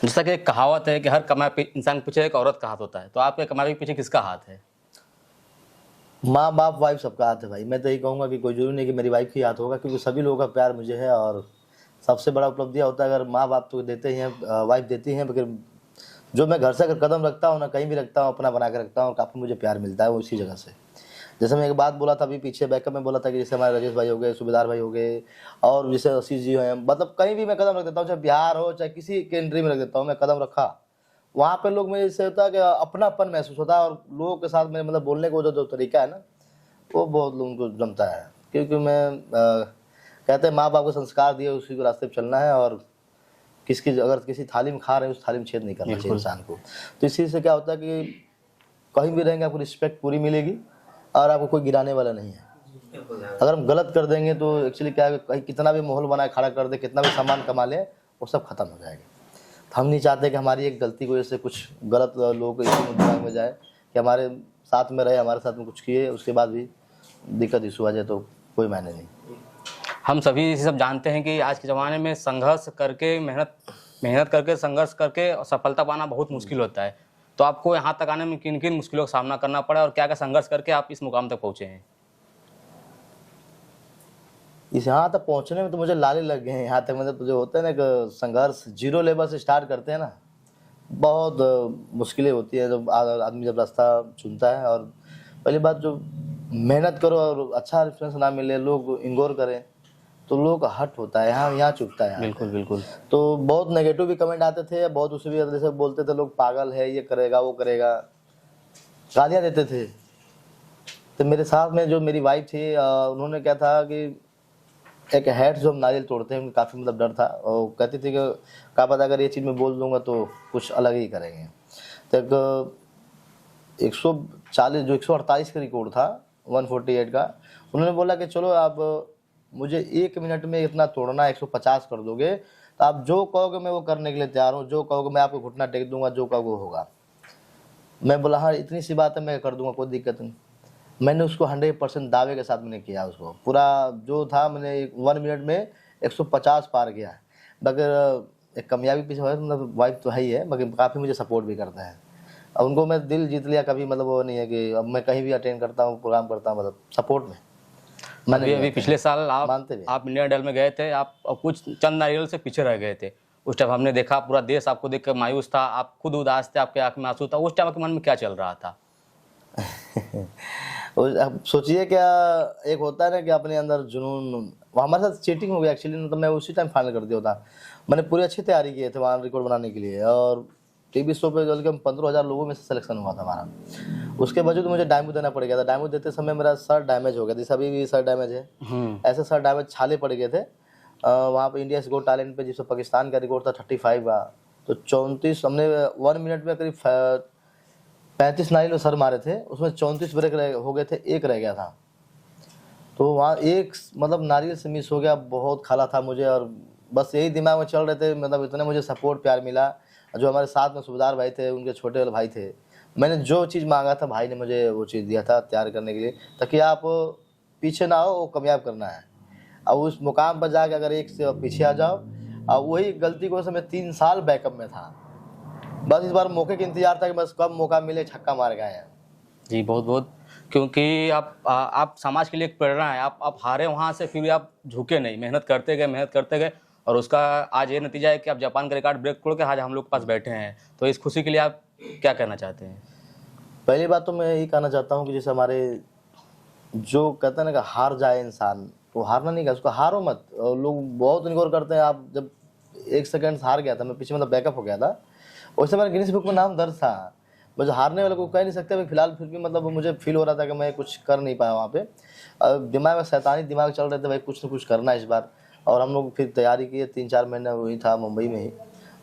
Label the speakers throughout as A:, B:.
A: जैसा कि एक कहावत है कि हर कमाई इंसान के पीछे एक औरत का हाथ होता है, तो आपके कमाई के पीछे किसका हाथ है?
B: माँ बाप वाइफ सबका हाथ है भाई। मैं तो यही कहूँगा कि कोई जरूरी नहीं कि मेरी वाइफ ही हाथ होगा, क्योंकि सभी लोगों का प्यार मुझे है। और सबसे बड़ा उपलब्धि होता है अगर माँ बाप तो देते ही हैं, वाइफ देती हैं, मगर जो मैं घर से अगर कदम रखता हूँ ना, कहीं भी रखता हूँ, अपना बना के रखता हूँ, काफ़ी मुझे प्यार मिलता है वो इसी जगह से। जैसे मैं एक बात बोला था अभी पीछे बैकअप में बोला था कि जैसे हमारे राजेश भाई हो गए, सूबेदार भाई हो गए, और जैसे आशीष जी हैं, मतलब कहीं भी मैं कदम रख देता हूँ, चाहे बिहार हो चाहे किसी कंट्री में रख देता हूँ, मैं कदम रखा, वहाँ पे लोग मेरे से होता है कि अपनापन महसूस होता है। और लोगों के साथ मेरे मतलब बोलने का जो तरीका है ना, वो बहुत लोगों को जमता है। क्योंकि कहते हैं माँ बाप को संस्कार दिए उसी के रास्ते पे चलना है, और अगर किसी थाली में खा रहे हैं उस थाली में छेद नहीं करना चाहिए इंसान को। तो इसी से क्या होता है कि कहीं भी रहेंगे आपको रिस्पेक्ट पूरी मिलेगी, और आपको कोई गिराने वाला नहीं है। अगर हम गलत कर देंगे तो एक्चुअली क्या है, कहीं कितना भी माहौल बनाए खड़ा कर दे, कितना भी सामान कमा ले, वो सब खत्म हो जाएगा। तो हम नहीं चाहते कि हमारी एक गलती की वजह से कुछ गलत लोगों को इसी दिमाग में जाए कि हमारे साथ में रहे, हमारे साथ में कुछ किए, उसके बाद भी दिक्कत इशू आ जाए, तो कोई मायने नहीं।
A: हम सभी सब जानते हैं कि आज के ज़माने में संघर्ष करके मेहनत करके संघर्ष करके सफलता पाना बहुत मुश्किल होता है। तो आपको यहाँ तक आने में किन किन मुश्किलों का सामना करना पड़ा और क्या क्या संघर्ष करके आप इस मुकाम तक पहुँचे हैं?
B: इस यहाँ तक पहुँचने में तो मुझे लाले लग गए हैं। यहाँ तक मतलब जो होता है ना कि संघर्ष जीरो लेवल से स्टार्ट करते हैं ना, बहुत मुश्किलें होती है जब आदमी जब रास्ता चुनता है। और पहली बात, जो मेहनत करो और अच्छा रेफरेंस ना मिले, लोग इग्नोर करें, तो लोग का हट होता है, यहाँ चुभता है।
A: बिल्कुल बिल्कुल।
B: तो बहुत नेगेटिव भी कमेंट आते थे, बहुत उसे भी जैसे बोलते थे लोग, पागल है, ये करेगा वो करेगा, गालियाँ देते थे। तो मेरे साथ में जो मेरी वाइफ थी, उन्होंने क्या था कि एक हैट जो हम नारियल तोड़ते हैं, उनको काफ़ी मतलब डर था, और कहती थी कि क्या पता अगर ये चीज़ मैं बोल दूंगा तो कुछ अलग ही करेंगे। तो एक 140 जो 148 का रिकॉर्ड था 148 का, उन्होंने बोला कि चलो आप मुझे 1 मिनट में इतना तोड़ना, 150 कर दोगे तो आप जो कहोगे मैं वो करने के लिए तैयार हूँ, जो कहोगे मैं आपको घुटना टेक दूंगा, जो कहोगे वो होगा। मैं बोला हाँ इतनी सी बात है, मैं कर दूंगा, कोई दिक्कत नहीं। मैंने उसको 100% दावे के साथ मैंने किया, उसको पूरा जो था मैंने 1 मिनट में 150 पार किया है। मगर एक कामयाबी पीछे है, मतलब वाइफ तो है ही है, मगर काफ़ी मुझे सपोर्ट भी करते हैं। अब उनको मैं दिल जीत लिया कभी, मतलब वो नहीं है कि अब मैं कहीं भी अटेंड करता हूँ, प्रोग्राम करता हूँ, मतलब सपोर्ट में
A: अभी पिछले साल
B: मानते भी।
A: आप इंडिया आइडल में गए थे, आप कुछ चंद नारियल से पीछे रह गए थे। उस टाइम हमने देखा पूरा देश आपको देख कर मायूस था, आप खुद उदास थे, आपके आंख में आंसू था। उस टाइम आपके मन में क्या चल रहा था?
B: अब सोचिए क्या, एक होता है ना कि अपने अंदर जुनून, वो हमारे साथ चीटिंग हो गया एक्चुअली, तो मैं उसी टाइम फाइनल कर दिया होता। मैंने पूरी अच्छी तैयारी की थी वहाँ रिकॉर्ड बनाने के लिए, और टीवी शो पे जल के 15,000 लोगों में से सिलेक्शन हुआ था हमारा। उसके बावजूद मुझे डायमो देना पड़ गया था। डायमो देते समय मेरा सर डैमेज हो गया, जैसे अभी भी सर डैमेज है, ऐसे सर डैमेज, छाले पड़ गए थे। वहाँ पे इंडिया गो टैलेंट पे, जिसमें पाकिस्तान का रिकॉर्ड था 35 का, तो 34 हमने 1 मिनट में करीब 35 नारियल सर मारे थे, उसमें 34 ब्रेक हो गए थे, एक रह गया था। तो वहाँ एक मतलब नारियल से मिस हो गया, बहुत खाला था मुझे, और बस यही दिमाग में चल रहे थे। मतलब इतने मुझे सपोर्ट प्यार मिला, जो हमारे साथ में सूबेदार भाई थे, उनके छोटे वाले भाई थे, मैंने जो चीज़ मांगा था भाई ने मुझे वो चीज़ दिया था तैयार करने के लिए, ताकि आप पीछे ना हो, वो कामयाब करना है। और उस मुकाम पर जाके अगर एक से पीछे आ जाओ, और वही गलती को से मैं 3 साल बैकअप में था, बस इस बार मौके का इंतजार था कि बस कब मौका मिले छक्का मार गए हैं।
A: जी बहुत बहुत, क्योंकि आप समाज के लिए एक प्रेरणा है। आप हारे वहाँ से, फिर भी आप झुके नहीं, मेहनत करते गए, और उसका आज ये नतीजा है कि आप जापान का रिकॉर्ड ब्रेक तोड़ के आज हम लोग के पास बैठे हैं। तो इस खुशी के लिए आप क्या कहना चाहते हैं?
B: पहली बात तो मैं यही कहना चाहता हूँ कि जैसे हमारे जो कहते हैं ना कि हार जाए इंसान, तो हारना नहीं, उसको हारो मत। और लोग बहुत इग्नोर करते हैं। आप जब 1 सेकंड हार गया था मैं पीछे, मतलब बैकअप हो गया था, वैसे मेरा गिनीज बुक में नाम दर्ज था। मुझे हारने वाले को कह नहीं सकते फिलहाल, फिर भी मतलब मुझे फील हो रहा था कि मैं कुछ कर नहीं पाया वहाँ पे। दिमाग में शैतानी दिमाग चल रहे थे, भाई कुछ ना कुछ करना है इस बार। और हम लोग फिर तैयारी किए, 3-4 महीने वही था मुंबई में ही,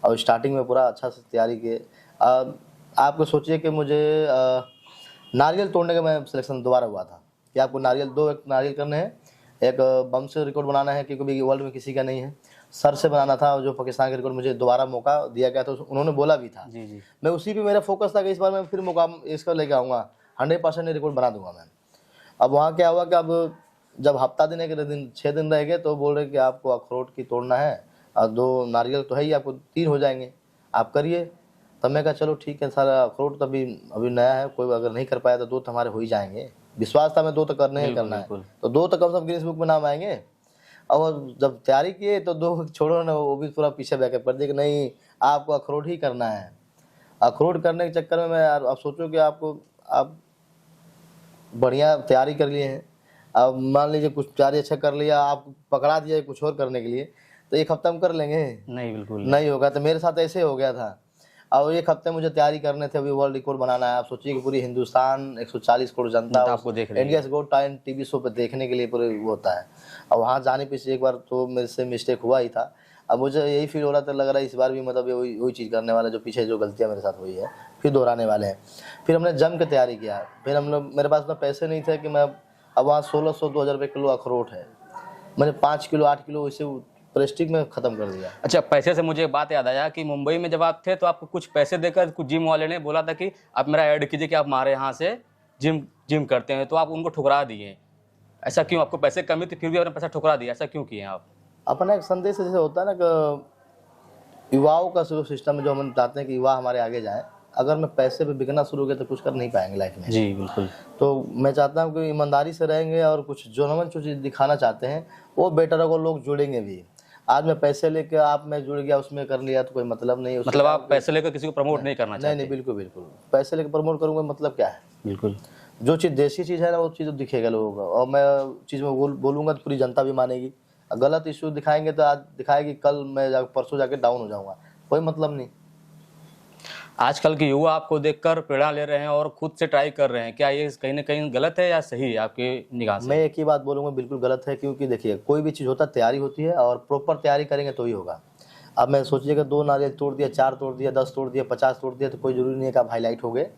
B: और स्टार्टिंग में पूरा अच्छा से तैयारी किए। आपको सोचिए कि मुझे नारियल तोड़ने का मैं सिलेक्शन दोबारा हुआ था कि आपको एक नारियल करने हैं, एक बम से रिकॉर्ड बनाना है, क्योंकि कभी वर्ल्ड में किसी का नहीं है, सर से बनाना था, जो पाकिस्तान का रिकॉर्ड मुझे दोबारा मौका दिया गया था, उन्होंने बोला भी था।
A: जी जी।
B: मैं उसी पे मेरा फोकस था कि इस बार मैं फिर मौका इसका लेके आऊँगा, 100% रिकॉर्ड बना दूंगा मैं। अब वहाँ क्या हुआ कि अब जब हफ्ता दिन के दिन 6 दिन रह गए, तो बोल रहे कि आपको अखरोट की तोड़ना है, और 2 नारियल तो है ही, आपको 3 हो जाएंगे, आप करिए। तब मैं कहा चलो ठीक है, सारा अखरोट तो अभी अभी नया है, कोई अगर नहीं कर पाया तो 2 तो हमारे हो ही जाएंगे। विश्वास था मैं 2 तो करने ही
A: बिल्कुल
B: करना है,
A: बिल्कुल।
B: तो 2 तो कम से कम गिनीज बुक में नाम आएंगे। और जब तैयारी किए तो 2 छोड़ो ना, वो भी पूरा पीछे बैकअप कर दिया कि नहीं आपको अखरोट ही करना है। अखरोट करने के चक्कर में मैं यार, अब सोचो कि आप बढ़िया तैयारी कर लिए हैं, अब मान लीजिए कुछ तैयारी अच्छा कर लिया, आप पकड़ा दिया कुछ और करने के लिए, तो 1 हफ्ता में कर लेंगे?
A: नहीं बिल्कुल
B: नहीं होगा। तो मेरे साथ ऐसे हो गया था। और 1 हफ्ते मुझे तैयारी करने थे, अभी वर्ल्ड रिकॉर्ड बनाना है। आप सोचिए कि पूरी हिंदुस्तान 140 करोड़ जनता
A: तो आपको देख रही है।
B: India's got talent TV show पे देखने के लिए पूरे वो होता है। और वहाँ जाने पे से एक बार तो मेरे से मिस्टेक हुआ ही था। अब मुझे यही फील हो रहा था, लग रहा है इस बार भी मतलब वही चीज़ करने वाला जो पीछे जो गलतियाँ मेरे साथ हुई है फिर दोहराने वाले हैं। फिर हमने जम के तैयारी किया। फिर हम लोग, मेरे पास उतना पैसे नहीं थे कि मैं, अब वहाँ 1600-2000 रुपये किलो अखरोट है, मैंने 5 किलो 8 किलो इसे प्रेस्टिक में ख़त्म कर दिया।
A: अच्छा, पैसे से मुझे एक बात याद आया कि मुंबई में जब आप थे तो आपको कुछ पैसे देकर कुछ जिम वाले ने बोला था कि आप मेरा ऐड कीजिए कि आप हमारे यहाँ से जिम करते हैं, तो आप उनको ठुकरा दिए। ऐसा क्यों? आपको पैसे कमी थी फिर भी आपने पैसा ठुकरा दिया, ऐसा क्यों किए आप?
B: अपना एक संदेश जैसे होता है ना कि युवाओं का जो सिस्टम है, जो हम चाहते हैं कि युवा हमारे आगे जाए, अगर मैं पैसे पे बिकना शुरू हो गया तो कुछ कर नहीं पाएंगे लाइफ में।
A: जी बिल्कुल।
B: तो मैं चाहता हूँ कि ईमानदारी से रहेंगे और कुछ जो हम जो चीज़ दिखाना चाहते हैं वो बेटर होगा, लोग जुड़ेंगे भी। आज मैं पैसे लेके आप मैं जुड़ गया उसमें कर लिया तो कोई मतलब नहीं है।
A: मतलब आप पैसे लेकर किसी को प्रमोट नहीं करना चाहते?
B: नहीं, बिल्कुल बिल्कुल। पैसे लेकर प्रमोट करूँगा मतलब क्या है?
A: बिल्कुल।
B: जो चीज़ देसी चीज़ है ना वो चीज़ दिखेगा लोगों को, और मैं चीज़ में बोलूँगा तो पूरी जनता भी मानेगी। गलत इशू दिखाएंगे तो आज दिखाएगी, कल मैं परसों जाके डाउन हो जाऊँगा, कोई मतलब नहीं।
A: आजकल के युवा आपको देखकर प्रेरणा ले रहे हैं और खुद से ट्राई कर रहे हैं, क्या ये कहीं ना कहीं गलत है या सही है आपकी निगाह से?
B: मैं एक ही बात बोलूँगा, बिल्कुल गलत है। क्योंकि देखिए कोई भी चीज़ होता है तैयारी होती है, और प्रॉपर तैयारी करेंगे तो ही होगा। अब मैं सोचिएगा 2 नारियल तोड़ दिया, 4 तोड़ दिया, 10 तोड़ दिया, 50 तोड़ दिया, तो कोई ज़रूरी नहीं है कि आप हाईलाइट हो गए।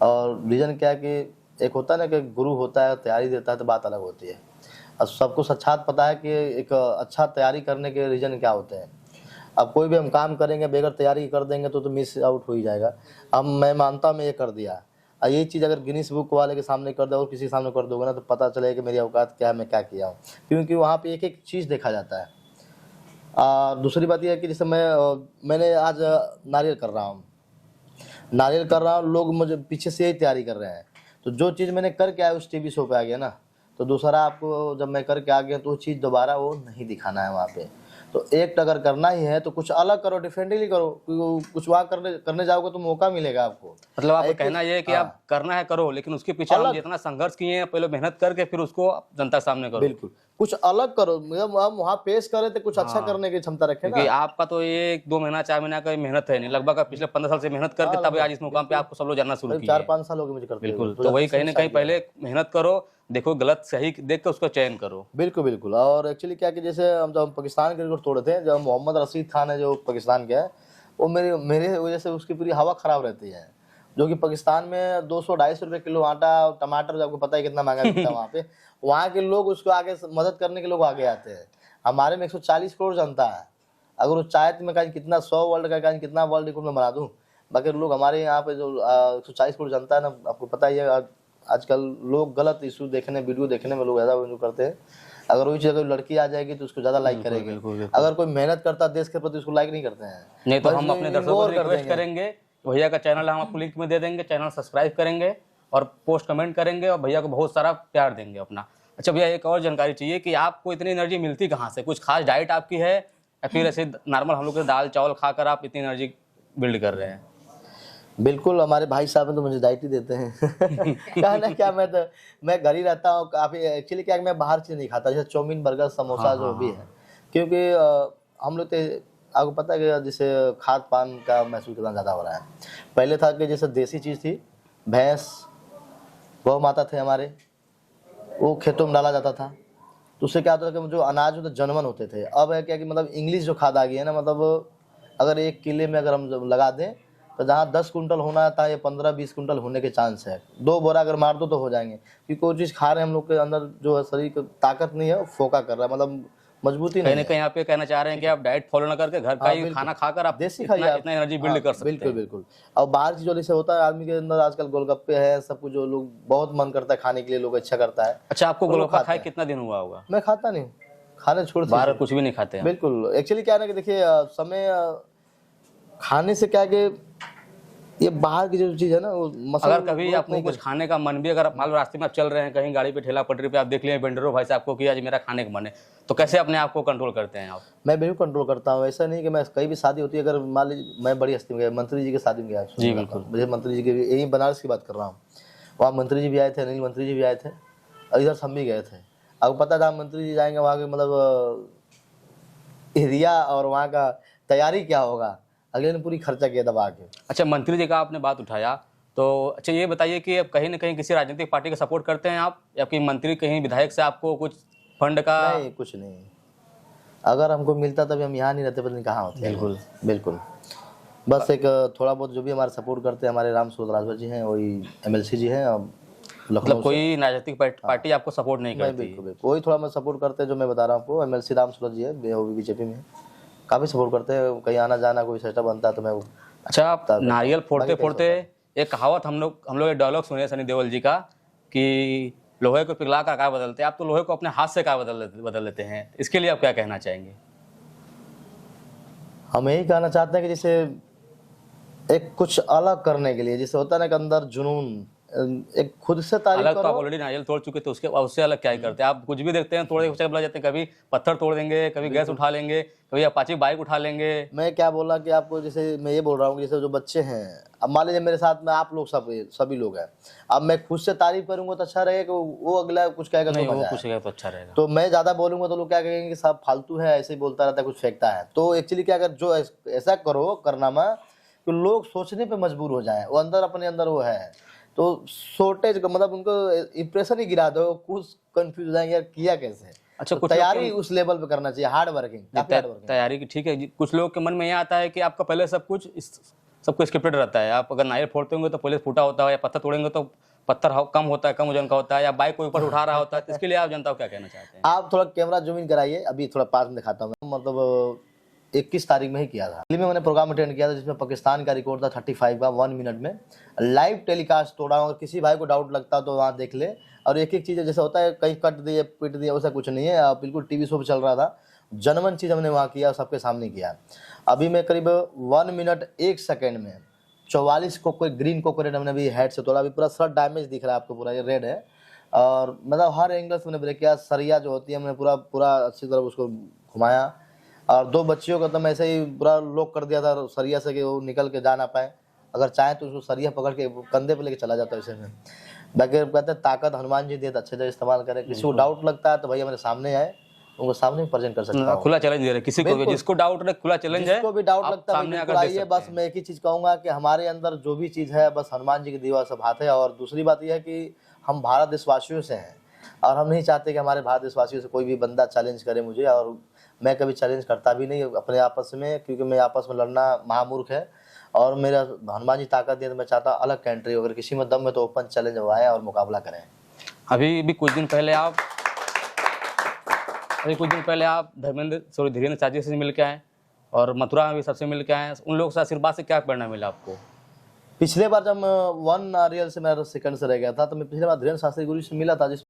B: और रीज़न क्या है कि एक होता है ना कि गुरु होता है तैयारी देता है तो बात अलग होती है। अब सबको सच्चात पता है कि एक अच्छा तैयारी करने के रीज़न क्या होते हैं। अब कोई भी हम काम करेंगे बगैर तैयारी कर देंगे तो मिस आउट हो ही जाएगा। अब मैं मानता हूँ मैं ये कर दिया, और ये चीज़ अगर गिनीज बुक वाले के सामने कर दो और किसी के सामने कर दोगे ना तो पता चलेगा कि मेरी औकात क्या है, मैं क्या किया हूँ। क्योंकि वहाँ पे एक एक चीज़ देखा जाता है। दूसरी बात यह है कि जैसे मैंने आज नारियल कर रहा हूँ, लोग मुझे पीछे से ही तैयारी कर रहे हैं। तो जो चीज़ मैंने करके आया उस टीवी शो पे आ गया ना, तो दूसरा आपको जब मैं करके आ गया तो वो चीज़ दोबारा वो नहीं दिखाना है वहाँ पे। तो एक्ट अगर करना ही है तो कुछ अलग करो, डिफरेंटली करो। क्योंकि कुछ वहाँ करने जाओगे तो मौका मिलेगा आपको।
A: मतलब आपका कहना ये है कि आप करना है करो, लेकिन उसके पीछे हम जितना संघर्ष किए हैं, पहले मेहनत करके फिर उसको जनता के सामने करो।
B: बिल्कुल, कुछ अलग करो। मतलब हम वहाँ पेश करें तो कुछ अच्छा करने की क्षमता रखें ना।
A: क्योंकि आपका तो ये 2 महीना 4 महीना का मेहनत है नहीं, लगभग आप पिछले 15 साल से मेहनत करके तब आज इस मुकाम पे आपको सब लोग जानना शुरू किए।
B: 4-5 साल हो गए मुझे करते हुए।
A: बिल्कुल, तो वही कहीं ना कहीं पहले मेहनत करो, देखो गलत सही देख के उसका चयन करो।
B: बिल्कुल बिल्कुल। और एक्चुअली क्या कि जैसे हम जब पाकिस्तान के रिकॉर्ड तोड़े थे, जब मोहम्मद रशीद खान है जो पाकिस्तान के है, वो मेरे वजह से उसकी पूरी हवा खराब रहती है। जो कि पाकिस्तान में 200-250 रुपये किलो आटा, टमाटर आपको पता है कितना महंगा बिकता है वहाँ पे। वहाँ के लोग उसको आगे मदद करने के लोग आगे आते हैं। हमारे में 140 करोड़ जनता है। अगर वो चाहे तो मैं कहीं कितना 100 वर्ल्ड का कहीं कितना वर्ल्ड रिकॉर्ड में बना दूँ, बाकी लोग हमारे यहाँ पे जो 140 करोड़ जनता है ना, आपको पता ही है आजकल लोग गलत इशू देखने, वीडियो देखने में लोग ज़्यादा वो करते हैं। अगर वही चीज़ अगर लड़की आ जाएगी तो उसको ज़्यादा लाइक करेंगे। अगर कोई मेहनत करता है देश के प्रति उसको लाइक नहीं करते हैं।
A: नहीं तो हम अपने दर्शकों को रिक्वेस्ट करेंगे, भैया का चैनल हम आपको लिंक में दे देंगे, चैनल सब्सक्राइब करेंगे और पोस्ट कमेंट करेंगे और भैया को बहुत सारा प्यार देंगे अपना। अच्छा भैया, एक और जानकारी चाहिए कि आपको इतनी एनर्जी मिलती कहाँ से? कुछ खास डाइट आपकी है या फिर ऐसे नॉर्मल हम लोग के दाल चावल खाकर आप इतनी एनर्जी बिल्ड कर रहे हैं?
B: बिल्कुल, हमारे भाई साहब तो मुझे डाइट ही देते हैं। कहना क्या, मैं घर ही रहता हूँ काफ़ी। एक्चुअली क्या है, मैं बाहर चीज़ नहीं खाता, जैसे चाउमीन, बर्गर, समोसा जो भी है। क्योंकि हम लोग तो आपको पता है कि जैसे खाद पान का महसूस कितना ज़्यादा हो रहा है। पहले था कि जैसे देसी चीज़ थी, भैंस, गौ माता थे हमारे, वो खेतों में डाला जाता था, तो उससे क्या होता था कि जो अनाज होते जनमन होते थे। अब है क्या कि मतलब इंग्लिश जो खाद आ गई है ना, मतलब अगर 1 किले में अगर हम लगा दें तो जहाँ 10 कुंटल होना था ये 15-20 कुंटल होने के चांस है। 2 बोरा अगर मार दो तो हो जाएंगे। क्योंकि वो चीज़ खा रहे हैं, हम लोग के अंदर जो है शरीर की ताकत नहीं है, वो फोका कर रहा है, मतलब मजबूती नहीं है।
A: कहीं आप ये कहना चाह रहे हैं कि आप डाइट फॉलो ना करके घर का ही खाना खाकर आप
B: देसी
A: इतना एनर्जी बिल्ड कर सकते हैं।
B: बिल्कुल बिल्कुल। और बाहर की जो जैसे होता है आदमी के अंदर आजकल गोलगप्पे है, सब कुछ जो लोग बहुत मन करता है खाने के लिए, लोग अच्छा करता है।
A: अच्छा, आपको गोलगप्पा खाए कितना दिन हुआ होगा?
B: मैं खाता नहीं हूँ, खाने छोड़
A: बाहर कुछ भी नहीं खाते हैं?
B: बिल्कुल। एक्चुअली क्या है ना कि देखिए समय खाने से क्या है कि ये बाहर की जो चीज़ है ना, वो मसाला
A: अगर कभी आपको कुछ खाने का मन भी, अगर आप मान लो रास्ते में आप चल रहे हैं कहीं गाड़ी पे ठेला पटरी पे, आप देख लिए वेंडरो भाई से आपको कि आज मेरा खाने का मन है, तो कैसे अपने आप को कंट्रोल करते हैं आप?
B: मैं बिल्कुल कंट्रोल करता हूँ। ऐसा नहीं कि मैं, कहीं भी शादी होती है, अगर मान लीजिए मैं बड़ी हस्ती में गया, मंत्री जी की शादी में गया,
A: जी बिल्कुल।
B: मुझे मंत्री जी की, यही बनारस की बात कर रहा हूँ, वहाँ मंत्री जी भी आए थे, अनिल मंत्री जी भी आए थे, और इधर से हम भी गए थे। आपको पता था मंत्री जी जाएंगे वहाँ के, मतलब एरिया और वहाँ का तैयारी क्या होगा, अगले ने पूरी खर्चा किया दबा के।
A: अच्छा, मंत्री जी का आपने बात उठाया, तो अच्छा ये बताइए कि अब कहीं ना कहीं किसी राजनीतिक पार्टी का सपोर्ट करते हैं आप, या कि मंत्री कहीं विधायक से आपको कुछ फंड का?
B: नहीं, कुछ नहीं। अगर हमको मिलता तभी हम यहाँ नहीं रहते, पता नहीं कहाँ होते।
A: बिल्कुल
B: बिल्कुल। बस एक थोड़ा बहुत जो भी हमारे सपोर्ट करते हैं, हमारे राम सूरत राजभर जी हैं, वही MLC जी हैं, अब
A: मतलब
B: लखनऊ से।
A: कोई राजनीतिक पार्टी आपको सपोर्ट नहीं
B: नहीं,
A: करती?
B: बिल्कुल बिल्कुल। वही थोड़ा मैं सपोर्ट करते हैं, जो मैं बता रहा हूँ आपको, MLC राम सूरत जी है, वो भी BJP में है, काफ़ी सपोर्ट करते हैं। कहीं आना जाना कोई सेटअप बनता है तो मैं
A: अच्छा, आप नारियल फोड़ते फोड़ते एक कहावत हम लोग एक डायलॉग सुने सनी देओल जी का कि लोहे को पिघला कर आकार बदलते हैं, आप तो लोहे को अपने हाथ से आकार बदल लेते हैं, इसके लिए आप क्या कहना चाहेंगे?
B: हम यही कहना चाहते हैं कि जैसे एक कुछ अलग करने के लिए, जैसे होता है ना कि अंदर जुनून, एक खुद से तारीफ
A: अलग तो आप
B: करो।
A: ऑलरेडी नारियल तोड़ चुके, तो उससे अलग क्या ही करते हैं आप? कुछ भी देखते हैं तोड़े के चक्कर लग जाते हैं, कभी पत्थर तोड़ देंगे, कभी गैस उठा लेंगे, कभी अपाची बाइक उठा लेंगे।
B: मैं क्या बोला कि आपको, जैसे मैं ये बोल रहा हूँ कि जैसे जो बच्चे हैं, अब मान लीजिए मेरे साथ में आप लोग सभी लोग हैं, अब मैं खुद से तारीफ करूंगा तो अच्छा रहेगा, कि वो अगला कुछ कहेगा
A: नहीं,
B: तो
A: वो
B: मजा
A: कुछ
B: है।
A: है तो अच्छा रहेगा।
B: तो मैं ज्यादा बोलूंगा तो लोग क्या कहेंगे कि सब फालतू है, ऐसे ही बोलता रहता है, कुछ फेंकता है। तो एक्चुअली क्या, अगर जो ऐसा करो कारनामा कि लोग सोचने पे मजबूर हो जाए, वो अंदर अपने अंदर वो है, तो शॉर्टेज का मतलब उनको इंप्रेशन ही गिरा दो, कुछ कंफ्यूज हो जाएंगे यार किया कैसे।
A: अच्छा,
B: तो
A: कुछ लोग
B: तैयारी उस लेवल पे करना चाहिए, हार्ड वर्किंग, काफी हार्ड वर्किंग।
A: तैयारी की ठीक है जी। कुछ लोगों के मन में ये आता है कि आपका पहले सब कुछ स्क्रिप्टेड रहता है। आप अगर नारियल फोड़ते होंगे तो पहले फूटा होता है, या पत्थर तोड़ेंगे तो पत्थर कम होता है, कम वजन का होता है, या बाइक को ऊपर उठा रहा होता है। तो इसके लिए आप जनता को क्या कहना चाहते हैं?
B: आप थोड़ा कैमरा जूम इन कराइए, अभी थोड़ा पास में दिखाता हूँ मैं। मतलब 21 तारीख में ही किया था, दिल्ली में मैंने प्रोग्राम अटेंड किया था, जिसमें पाकिस्तान का रिकॉर्ड था 35 का 1 मिनट में, लाइव टेलीकास्ट तोड़ा हूँ। अगर किसी भाई को डाउट लगता तो वहाँ देख ले। और एक एक चीज़ जैसे होता है, कहीं कट दिए पीट दिए, वैसा कुछ नहीं है, बिल्कुल TV शो पर चल रहा था, जनमन चीज़ हमने वहाँ किया, सबके सामने किया। अभी मैं करीब 1 मिनट 1 सेकेंड में 44 ग्रीन कोकोनेट हमने अभी हेड से तोड़ा। अभी पूरा सर डैमेज दिख रहा है आपको, पूरा ये रेड है, और मतलब हर एंगल से मैंने ब्रेक किया। सरिया जो होती है हमने पूरा अच्छी तरह उसको घुमाया, और 2 बच्चियों का तो मैं ऐसे ही पूरा लॉक कर दिया था सरिया से कि वो निकल के जा ना पाए। अगर चाहे तो उसको सरिया पकड़ के कंधे पे लेके चला जाता है। ऐसे में बाकी कहते हैं ताकत हनुमान जी दे, अच्छे से इस्तेमाल करें। किसी को डाउट लगता है तो भैया मेरे सामने आए, उनको सामने प्रेजेंट कर सकता हूँ।
A: खुला चैलेंज दे रहे किसी को भी, जिसको डाउट है, खुला चैलेंज है।
B: जिसको भी डाउट
A: आप
B: लगता है
A: सामने
B: बिल्कुल
A: आकर दे
B: आइए।
A: सकते
B: बस
A: हैं।
B: मैं एक ही चीज़ कहूँगा कि हमारे अंदर जो भी चीज़ है, बस हनुमान जी की दीवा सब हाथ है। और दूसरी बात यह है कि हम भारत देशवासियों से हैं, और हम नहीं चाहते कि हमारे भारत देशवासियों से कोई भी बंदा चैलेंज करे मुझे, और मैं कभी चैलेंज करता भी नहीं अपने आपस में, क्योंकि मैं आपस में लड़ना महामूर्ख है। और मेरा हनुमान जी ताकत दिए तो मैं चाहता हूँ अलग कंट्री, अगर किसी में दम है तो ओपन चैलेंज आए और मुकाबला करें।
A: अभी भी कुछ दिन पहले आप धीरेन्द्र चाची से मिल के आए, और मथुरा में भी सबसे मिल के आए। उन लोगों से आशीर्वाद से क्या प्रेरणा मिला आपको?
B: पिछले बार जब 1 नारियल से मेरा सेकंड से रह गया था, तो मैं पिछले बार धीरेन्द्र शास्त्री गुरु से मिला था, जिस